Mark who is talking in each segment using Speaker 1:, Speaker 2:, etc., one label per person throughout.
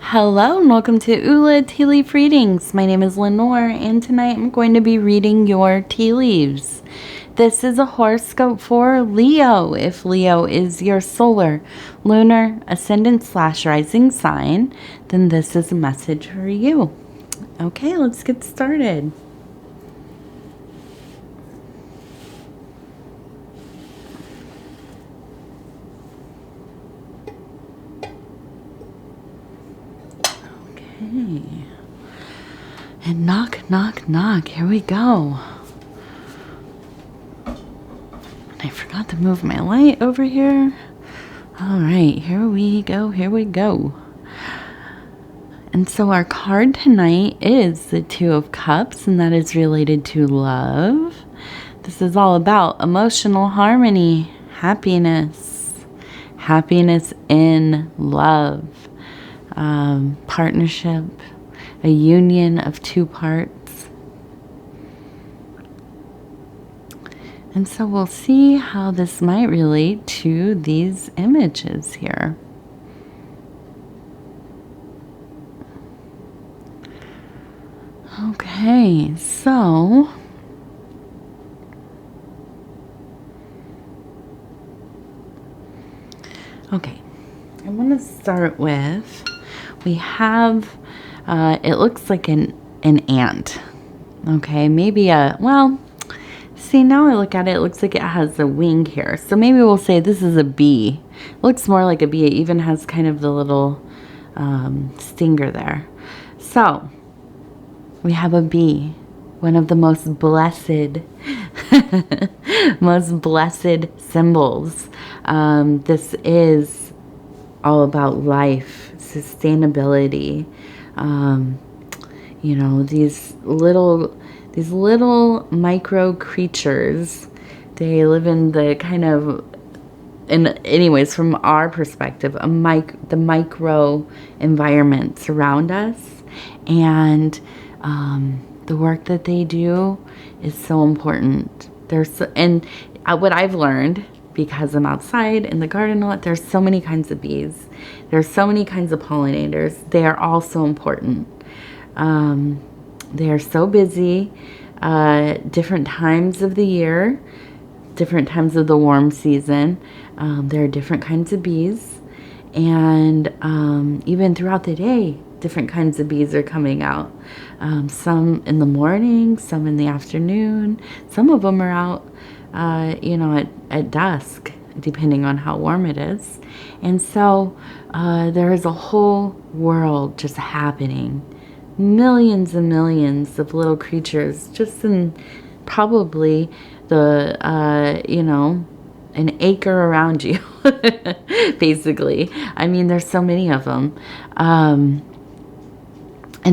Speaker 1: Hello and welcome to Ula Tea Leaf Readings. My name is Lenor and tonight I'm going to be reading your tea leaves. This is a horoscope for Leo. If Leo is your solar, lunar, ascendant / rising sign, then this is a message for you. Okay, let's get started. And knock, knock, knock. Here we go. I forgot to move my light over here. All right, here we go. Here we go. And so our card tonight is the Two of Cups, and that is related to love. This is all about emotional harmony, happiness in love, partnership, a union of two parts. And so we'll see how this might relate to these images here. Okay, so I'm going to start with, we have, it looks like an ant. Okay, maybe see, now I look at it, it looks like it has a wing here. So maybe we'll say this is a bee. It looks more like a bee. It even has kind of the little stinger there. So we have a bee, one of the most blessed, symbols. This is all about life, sustainability. You know, these little micro creatures, they live in the kind of, anyways, from our perspective, the micro environments around us, and the work that they do is so important. What I've learned, because I'm outside in the garden a lot, there's so many kinds of bees. There's so many kinds of pollinators. They are all so important. They are so busy, different times of the year, different times of the warm season. There are different kinds of bees, and even throughout the day, different kinds of bees are coming out. Some in the morning, some in the afternoon. Some of them are out, at dusk, depending on how warm it is. And so there is a whole world just happening. Millions and millions of little creatures just in probably the, an acre around you, basically. I mean, there's so many of them. And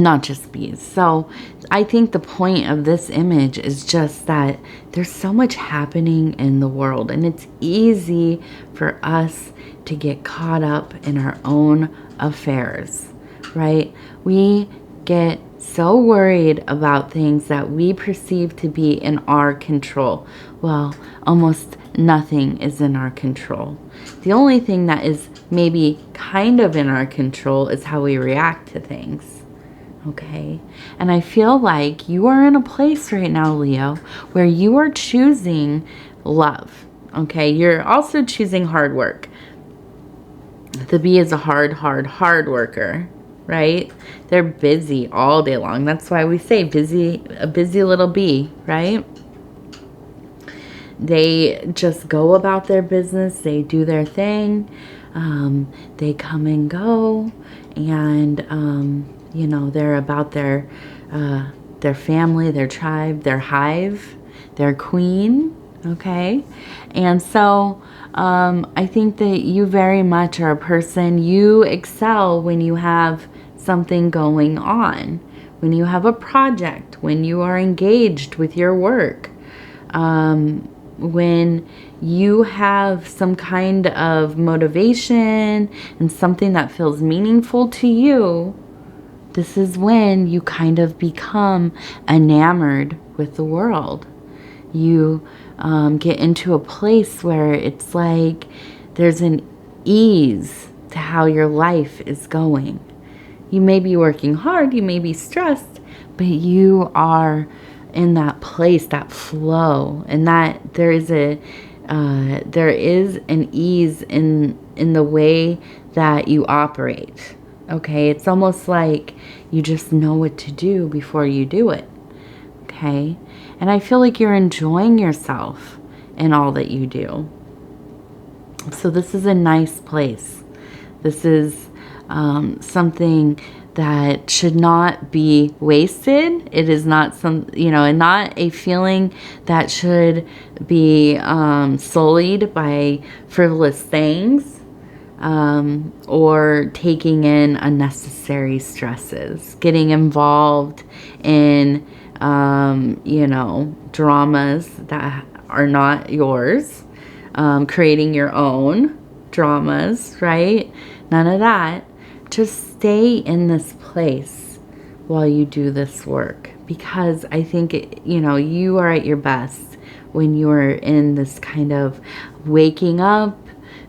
Speaker 1: not just bees. So I think the point of this image is just that there's so much happening in the world, and it's easy for us to get caught up in our own affairs, right? We get so worried about things that we perceive to be in our control. Well, almost nothing is in our control. The only thing that is maybe kind of in our control is how we react to things. Okay, and I feel like you are in a place right now, Leo, where you are choosing love. Okay, you're also choosing hard work. The bee is a hard worker, right? They're busy all day long. That's why we say a busy little bee, right? They just go about their business. They do their thing. They come and go, and they're about their family, their tribe, their hive, their queen, okay? And so I think that you very much are a person, you excel when you have something going on, when you have a project, when you are engaged with your work, when you have some kind of motivation and something that feels meaningful to you. This is when you kind of become enamored with the world. You get into a place where it's like there's an ease to how your life is going. You may be working hard, you may be stressed, but you are in that place, that flow, and that there is an ease in the way that you operate. Okay, it's almost like you just know what to do before you do it. Okay, and I feel like you're enjoying yourself in all that you do. So this is a nice place. This is something that should not be wasted. It is not and not a feeling that should be sullied by frivolous things or taking in unnecessary stresses, getting involved in, dramas that are not yours, creating your own dramas, right? None of that. Just stay in this place while you do this work, because I think, you are at your best when you're in this kind of waking up,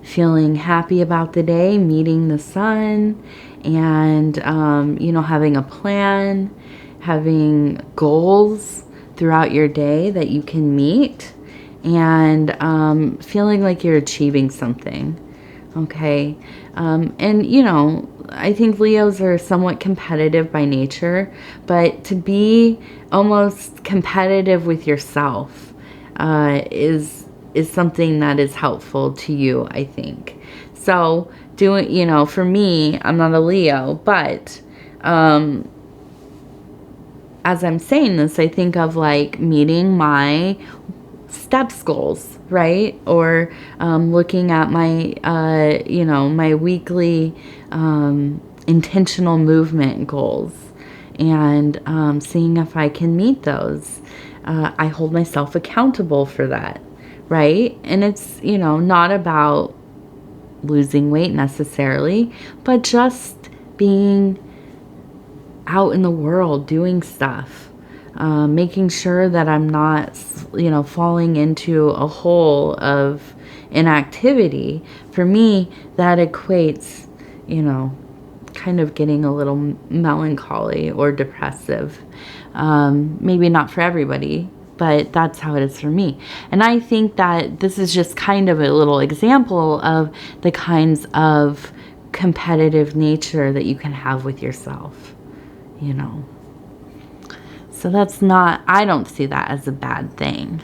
Speaker 1: feeling happy about the day, meeting the sun, and, having a plan, having goals throughout your day that you can meet, and feeling like you're achieving something. Okay. I think Leos are somewhat competitive by nature, but to be almost competitive with yourself is something that is helpful to you, I think. So for me, I'm not a Leo, but as I'm saying this, I think of like meeting my steps goals, right? Or looking at my, my weekly intentional movement goals and seeing if I can meet those. I hold myself accountable for that, right? And it's, not about losing weight necessarily, but just being out in the world doing stuff. Making sure that I'm not, falling into a hole of inactivity. For me, that equates, kind of getting a little melancholy or depressive. Maybe not for everybody, but that's how it is for me. And I think that this is just kind of a little example of the kinds of competitive nature that you can have with yourself, So I don't see that as a bad thing.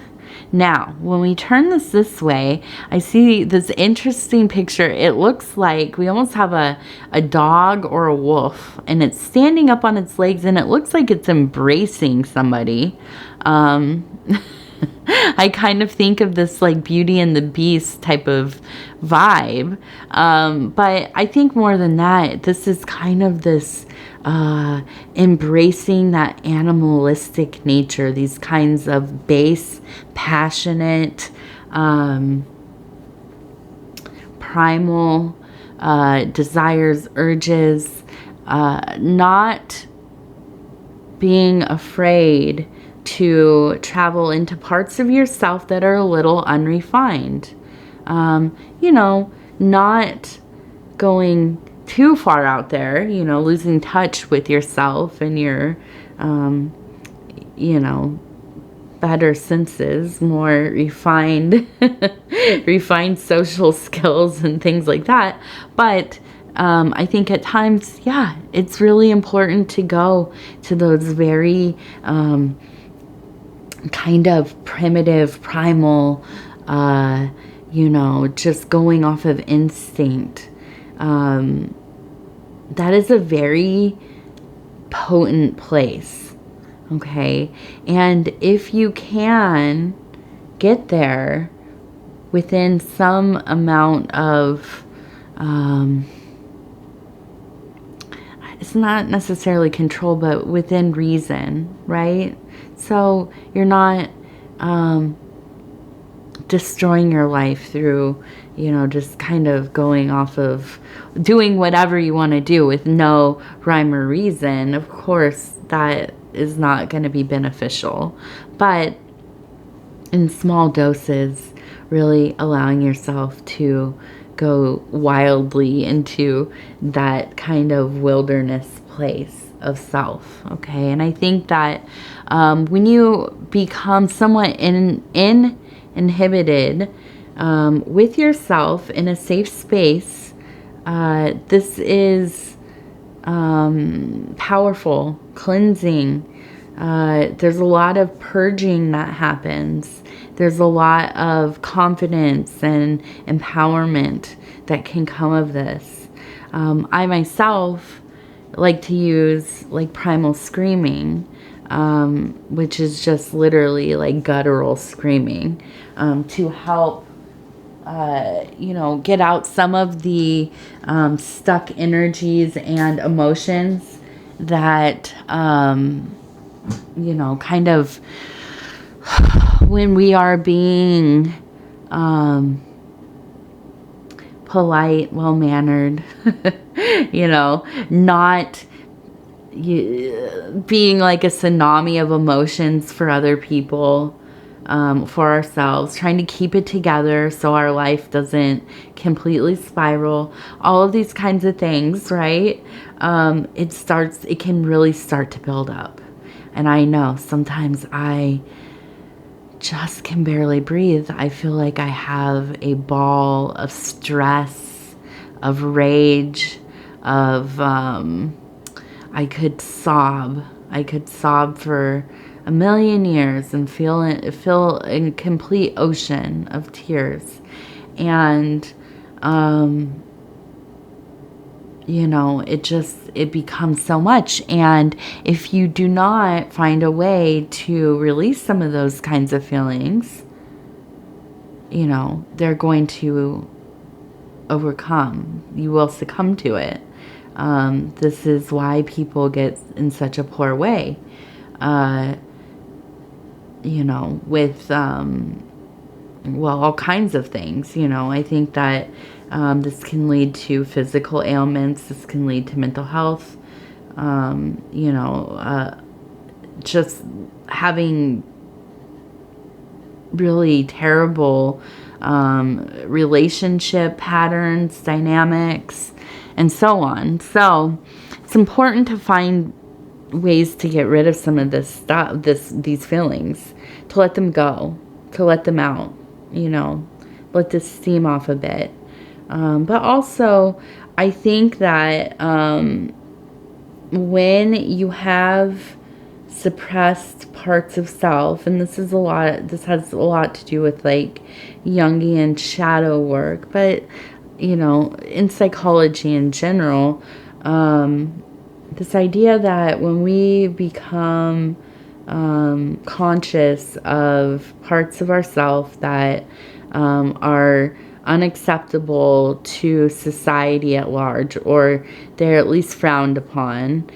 Speaker 1: Now, when we turn this way, I see this interesting picture. It looks like we almost have a dog or a wolf, and it's standing up on its legs, and it looks like it's embracing somebody. I kind of think of this like Beauty and the Beast type of vibe. But I think more than that, this is kind of this embracing that animalistic nature, these kinds of base, passionate, primal desires, urges, not being afraid to travel into parts of yourself that are a little unrefined. Not going too far out there, losing touch with yourself and your, better senses, more refined, refined social skills and things like that. But I think at times, it's really important to go to those very kind of primitive, primal, just going off of instinct. That is a very potent place, okay? And if you can get there within some amount of, it's not necessarily control, but within reason, right? So you're not destroying your life through, just kind of going off of doing whatever you want to do with no rhyme or reason. Of course, that is not going to be beneficial. But in small doses, really allowing yourself to go wildly into that kind of wilderness place of self. Okay. And I think that when you become somewhat inhibited with yourself in a safe space, this is powerful, cleansing. There's a lot of purging that happens. There's a lot of confidence and empowerment that can come of this. I myself like to use like primal screaming, which is just literally like guttural screaming, to help get out some of the stuck energies and emotions that, kind of when we are being polite, well-mannered, not being like a tsunami of emotions for other people, for ourselves, trying to keep it together so our life doesn't completely spiral, all of these kinds of things, right? It can really start to build up. And I know sometimes I just can barely breathe. I feel like I have a ball of stress, of rage, of, I could sob for a million years and feel a complete ocean of tears. And, it becomes so much. And if you do not find a way to release some of those kinds of feelings, they're going to overcome. You will succumb to it. This is why people get in such a poor way, with, all kinds of things. I think that this can lead to physical ailments. This can lead to mental health. Just having really terrible relationship patterns, dynamics, and so on. So it's important to find ways to get rid of some of this stuff, these feelings, to let them go, to let them out, let this steam off a bit. But also, I think that when you have suppressed parts of self, and this has a lot to do with like Jungian shadow work, but in psychology in general, this idea that when we become conscious of parts of ourself that are unacceptable to society at large, or they're at least frowned upon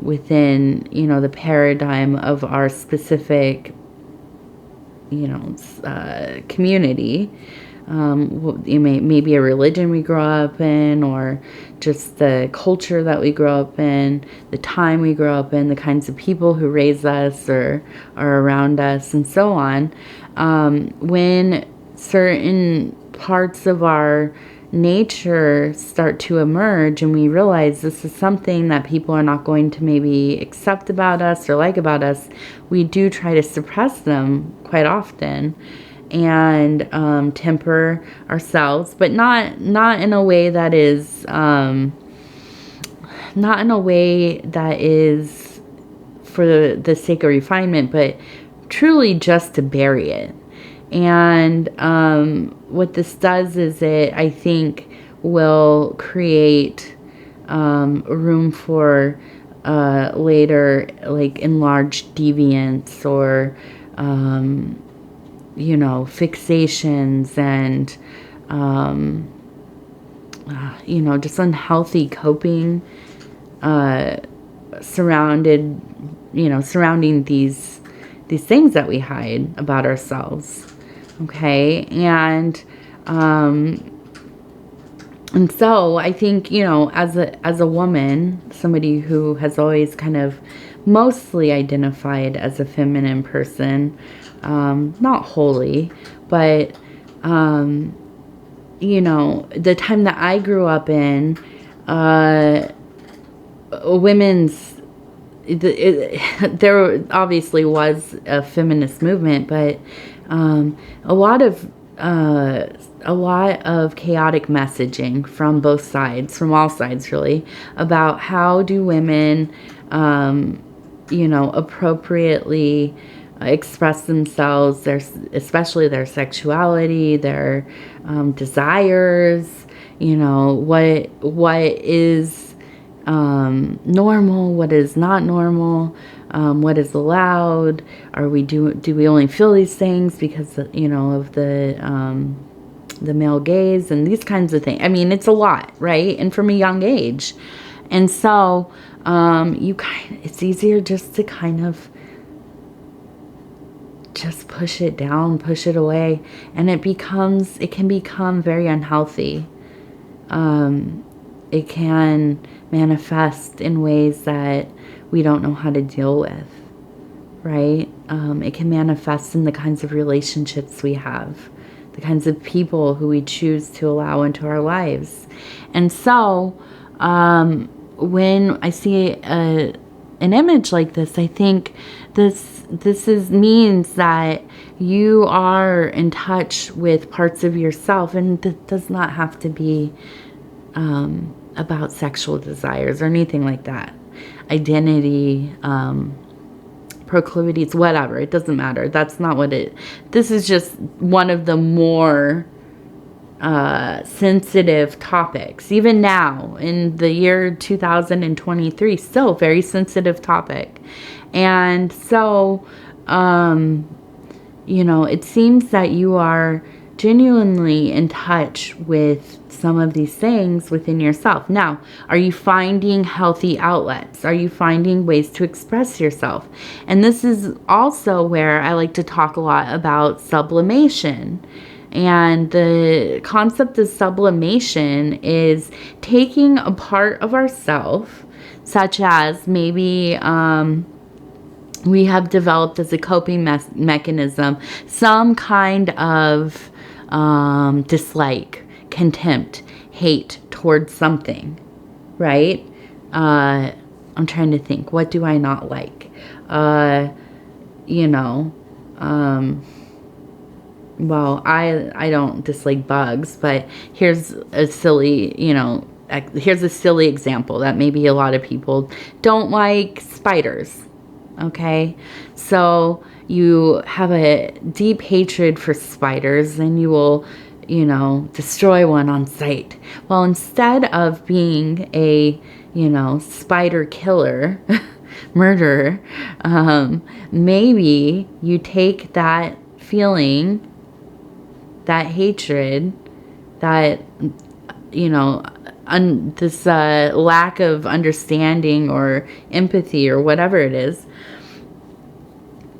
Speaker 1: within, the paradigm of our specific, community. Maybe a religion we grow up in, or just the culture that we grow up in, the time we grow up in, the kinds of people who raise us or are around us, and so on. When certain parts of our nature start to emerge and we realize this is something that people are not going to maybe accept about us or like about us, we do try to suppress them quite often and temper ourselves, but not in a way that is for the sake of refinement, but truly just to bury it. And what this does is it, I think, will create room for later, like, enlarged deviance or, fixations and, just unhealthy coping surrounding these things that we hide about ourselves. Okay. And so I think, as a woman, somebody who has always kind of mostly identified as a feminine person, not wholly, but, you know, the time that I grew up in, women's, there obviously was a feminist movement, but a lot of chaotic messaging from both sides, from all sides really, about how do women, you know, appropriately express themselves, especially their sexuality, their desires, you know, what is normal, what is not normal, what is allowed. Do we only feel these things because, you know, of the male gaze and these kinds of things. I mean, it's a lot, right? And from a young age. And so it's easier just to kind of just push it down, push it away, and it can become very unhealthy. It can manifest in ways that we don't know how to deal with, right? It can manifest in the kinds of relationships we have, the kinds of people who we choose to allow into our lives. And so when I see an image like this, I think this means that you are in touch with parts of yourself, and it does not have to be about sexual desires or anything like that. Identity, proclivities, whatever. It doesn't matter. That's not what this is just one of the more sensitive topics. Even now, in the year 2023, still very sensitive topic. And so, you know, it seems that you are genuinely in touch with some of these things within yourself. Now, are you finding healthy outlets? Are you finding ways to express yourself? And this is also where I like to talk a lot about sublimation. And the concept of sublimation is taking a part of ourself, such as maybe we have developed as a coping mechanism some kind of dislike, contempt, hate towards something, right? I'm trying to think, what do I not like? You know, well, I don't dislike bugs, but here's a silly, you know, here's a silly example that maybe a lot of people don't like: spiders. Okay, so you have a deep hatred for spiders and you will, you know, destroy one on sight. Well, instead of being a, you know, spider killer, murderer, maybe you take that feeling, that hatred, that, you know, this lack of understanding or empathy or whatever it is,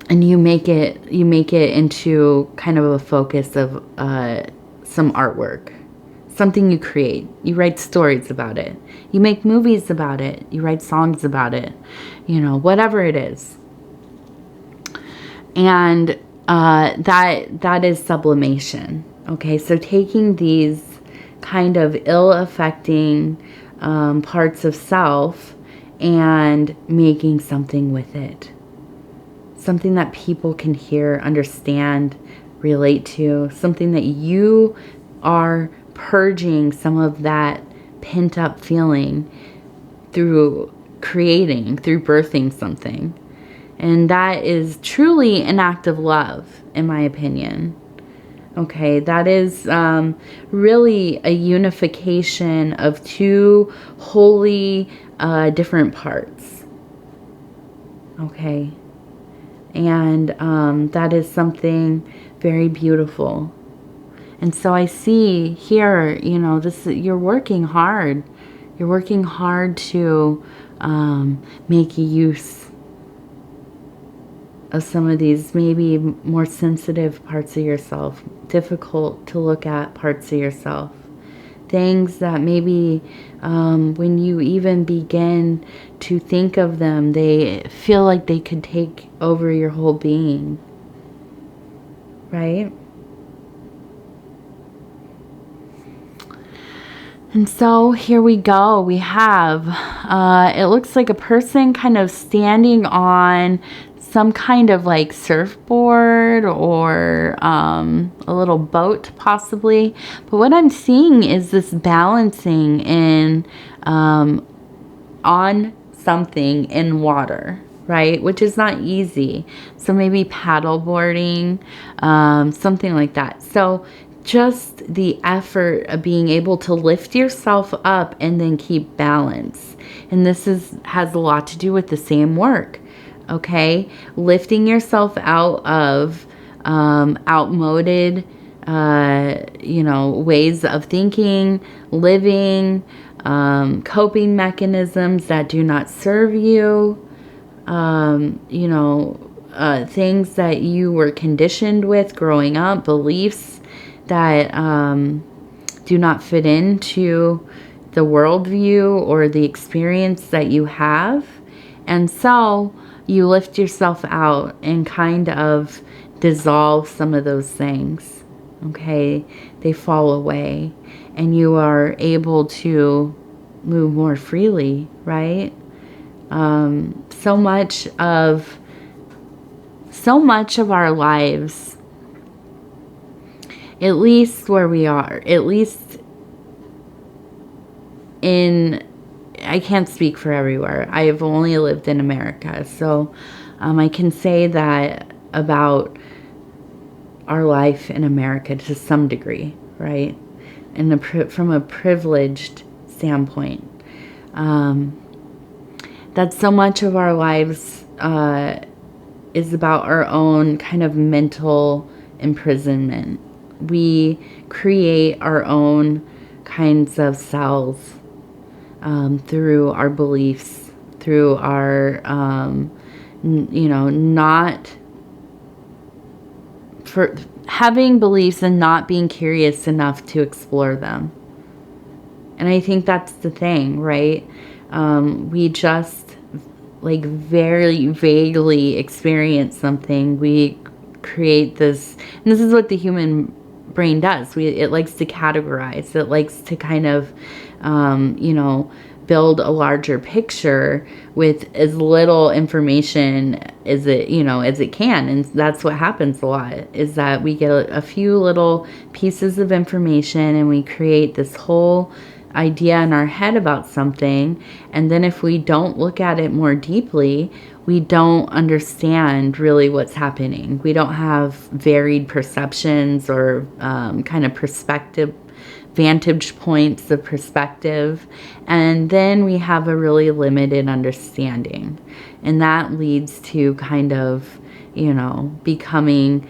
Speaker 1: and you make it into kind of a focus of some artwork, something you create. You write stories about it. You make movies about it. You write songs about it. You know, whatever it is. And that is sublimation. Okay, so taking these kind of ill-affecting parts of self and making something with it. Something that people can hear, understand, relate to. Something that you are purging some of that pent-up feeling through creating, through birthing something. And that is truly an act of love, in my opinion. Okay, that is really a unification of two wholly different parts. Okay, and that is something very beautiful. And so I see here, you know, you're working hard. You're working hard to make use of some of these maybe more sensitive parts of yourself, difficult to look at parts of yourself. Things that maybe when you even begin to think of them, they feel like they could take over your whole being. Right? And so here we go. We have, it looks like a person kind of standing on some kind of like surfboard or a little boat possibly. But what I'm seeing is this balancing in on something in water, right? Which is not easy. So maybe paddle boarding, something like that. So just the effort of being able to lift yourself up and then keep balance. And this has a lot to do with the same work, okay? Lifting yourself out of outmoded, ways of thinking, living, coping mechanisms that do not serve you, things that you were conditioned with growing up, beliefs that do not fit into the worldview or the experience that you have. And so you lift yourself out and kind of dissolve some of those things. Okay, they fall away and you are able to move more freely, right? So much of our lives, at least where we are, at least I can't speak for everywhere. I have only lived in America, so I can say that about our life in America to some degree, right? And from a privileged standpoint, that so much of our lives is about our own kind of mental imprisonment. We create our own kinds of cells through our beliefs, through our, not for having beliefs and not being curious enough to explore them. And I think that's the thing, right? We just like very vaguely experience something. We create this, and this is what the human brain does. It likes to categorize. It likes to kind of, build a larger picture with as little information as it can. And that's what happens a lot, is that we get a few little pieces of information and we create this whole idea in our head about something. And then if we don't look at it more deeply, we don't understand really what's happening. We don't have varied perceptions or kind of vantage points of perspective. And then we have a really limited understanding. And that leads to kind of, becoming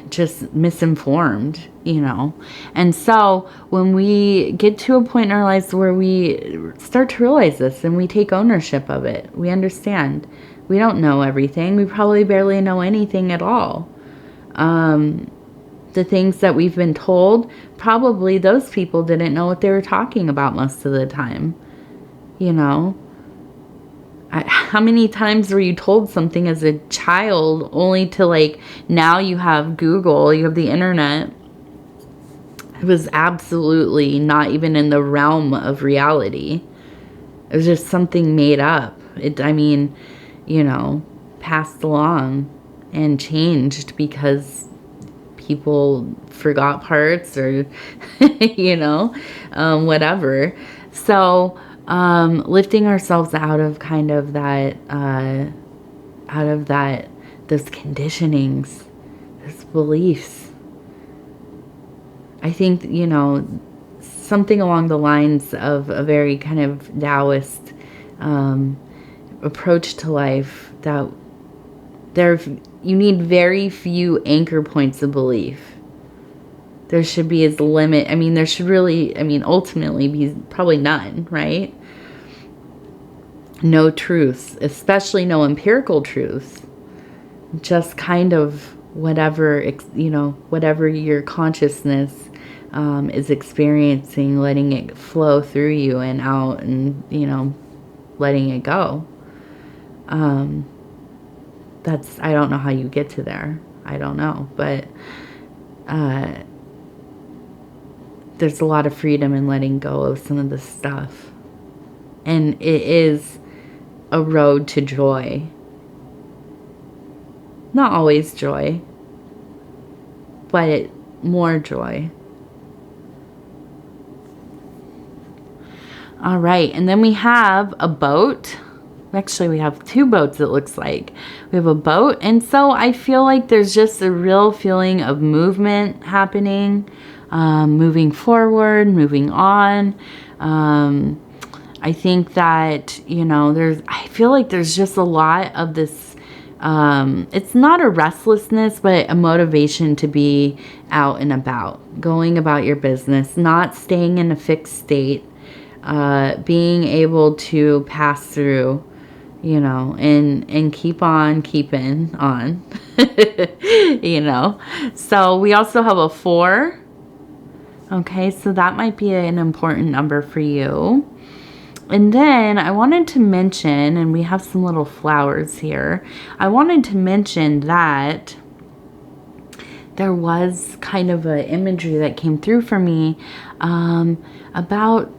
Speaker 1: just misinformed, And so when we get to a point in our lives where we start to realize this and we take ownership of it, we understand. We don't know everything. We probably barely know anything at all. The things that we've been told, probably those people didn't know what they were talking about most of the time. How many times were you told something as a child only to now you have Google, you have the internet. It was absolutely not even in the realm of reality. It was just something made up. Passed along and changed because people forgot parts or, whatever. So, lifting ourselves out of kind of that, those conditionings, those beliefs. I think, something along the lines of a very kind of Taoist approach to life, that you need very few anchor points of belief. There should be there should really, ultimately be probably none, right? No truths, especially no empirical truths. Just kind of whatever your consciousness is experiencing, letting it flow through you and out and, letting it go. I don't know how you get to there. I don't know. But there's a lot of freedom in letting go of some of this stuff. And it is a road to joy. Not always joy, but more joy. All right, and then we have a boat. Actually, we have two boats, it looks like. We have a boat, and so I feel like there's just a real feeling of movement happening, moving forward, moving on. I think that, you know, I feel like there's just a lot of this, it's not a restlessness, but a motivation to be out and about, going about your business, not staying in a fixed state, being able to pass through, you know, and keep on keeping on, you know. So we also have a 4. Okay, so that might be an important number for you. And then I wanted to mention, and we have some little flowers here. I wanted to mention that there was kind of an imagery that came through for me about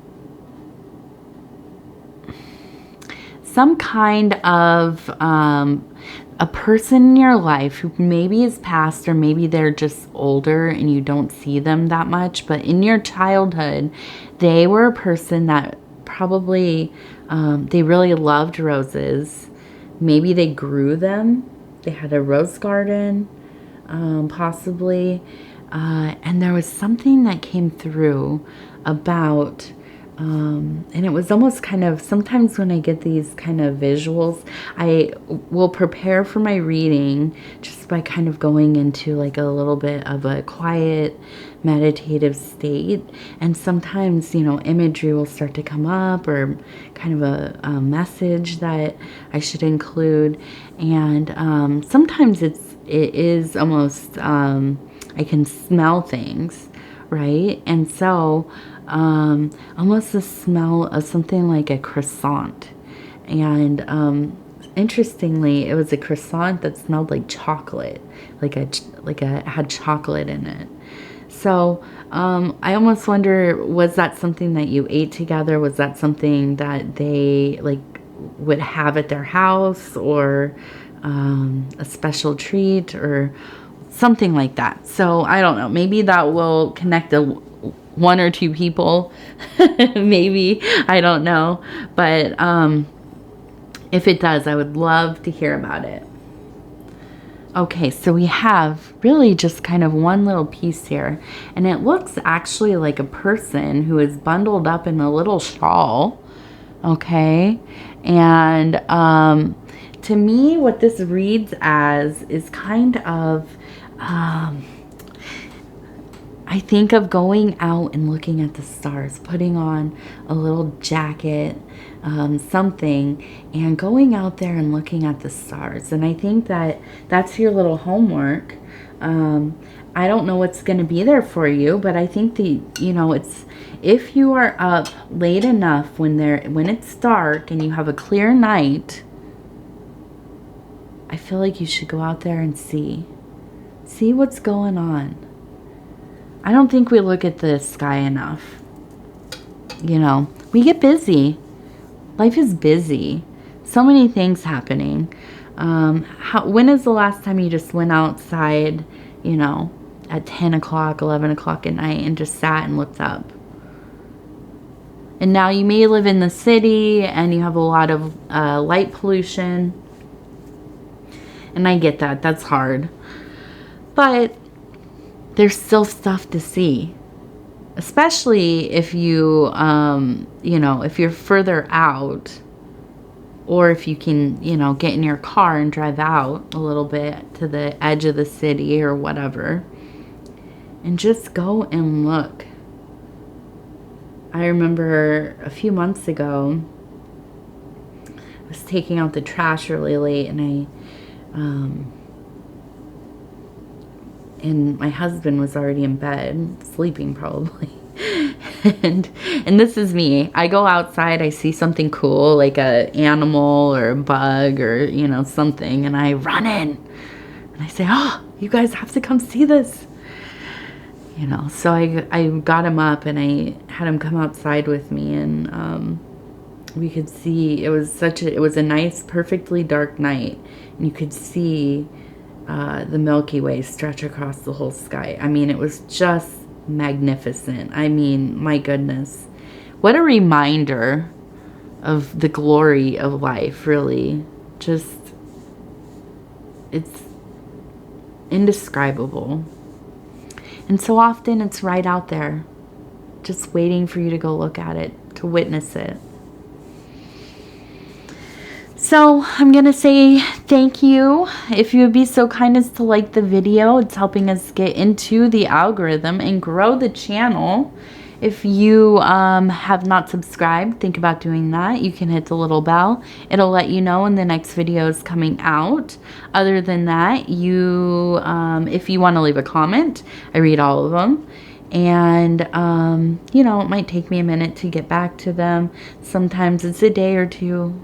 Speaker 1: some kind of a person in your life who maybe is past, or maybe they're just older and you don't see them that much, but in your childhood they were a person that probably they really loved roses. Maybe they grew them, they had a rose garden, possibly, and there was something that came through about and it was almost kind of, sometimes when I get these kind of visuals, I will prepare for my reading just by kind of going into like a little bit of a quiet meditative state. And sometimes, you know, imagery will start to come up, or kind of a message that I should include. And sometimes it is almost, I can smell things, right? And so almost the smell of something like a croissant. And interestingly, it was a croissant that smelled like chocolate, like it had chocolate in it. So I almost wonder, was that something that you ate together? Was that something that they like would have at their house, or a special treat, or something like that? So I don't know, maybe that will connect one or two people, maybe, I don't know. But if it does, I would love to hear about it. Okay, so we have really just kind of one little piece here, and it looks actually like a person who is bundled up in a little shawl. Okay, and to me, what this reads as is kind of I think of going out and looking at the stars, putting on a little jacket, something, and going out there and looking at the stars. And I think that that's your little homework. I don't know what's going to be there for you, but I think you know, it's, if you are up late enough when it's dark and you have a clear night, I feel like you should go out there and see what's going on. I don't think we look at the sky enough. You know, we get busy. Life is busy. So many things happening. When is the last time you just went outside, you know, at 10 o'clock, 11 o'clock at night and just sat and looked up? And now you may live in the city and you have a lot of light pollution. And I get that. That's hard. But there's still stuff to see, especially if you, you know, if you're further out, or if you can, you know, get in your car and drive out a little bit to the edge of the city or whatever, and just go and look. I remember a few months ago, I was taking out the trash really late, and and my husband was already in bed, sleeping probably. and this is me. I go outside, I see something cool, like a animal or a bug or, you know, something, and I run in. And I say, oh, you guys have to come see this. You know, so I got him up and I had him come outside with me, and we could see, it was a nice, perfectly dark night, and you could see the Milky Way stretch across the whole sky. I mean, it was just magnificent. I mean, my goodness. What a reminder of the glory of life, really. Just, it's indescribable. And so often it's right out there, just waiting for you to go look at it, to witness it. So I'm going to say thank you. If you would be so kind as to like the video, it's helping us get into the algorithm and grow the channel. If you have not subscribed, think about doing that. You can hit the little bell. It'll let you know when the next video is coming out. Other than that, you, if you want to leave a comment, I read all of them. And, you know, it might take me a minute to get back to them. Sometimes it's a day or two.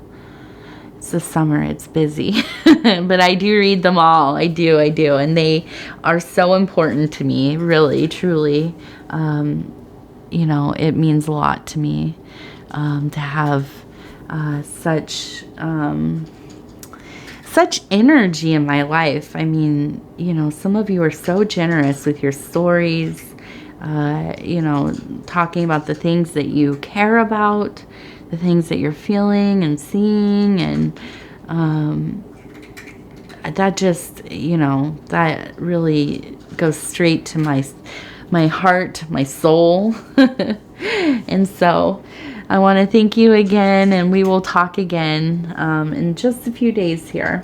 Speaker 1: It's the summer, it's busy, but I do read them all. I do. And they are so important to me, really, truly. You know, it means a lot to me to have such energy in my life. I mean, you know, some of you are so generous with your stories, you know, talking about the things that you care about, the things that you're feeling and seeing, and that just, you know, that really goes straight to my heart, my soul. And so I want to thank you again, and we will talk again in just a few days here.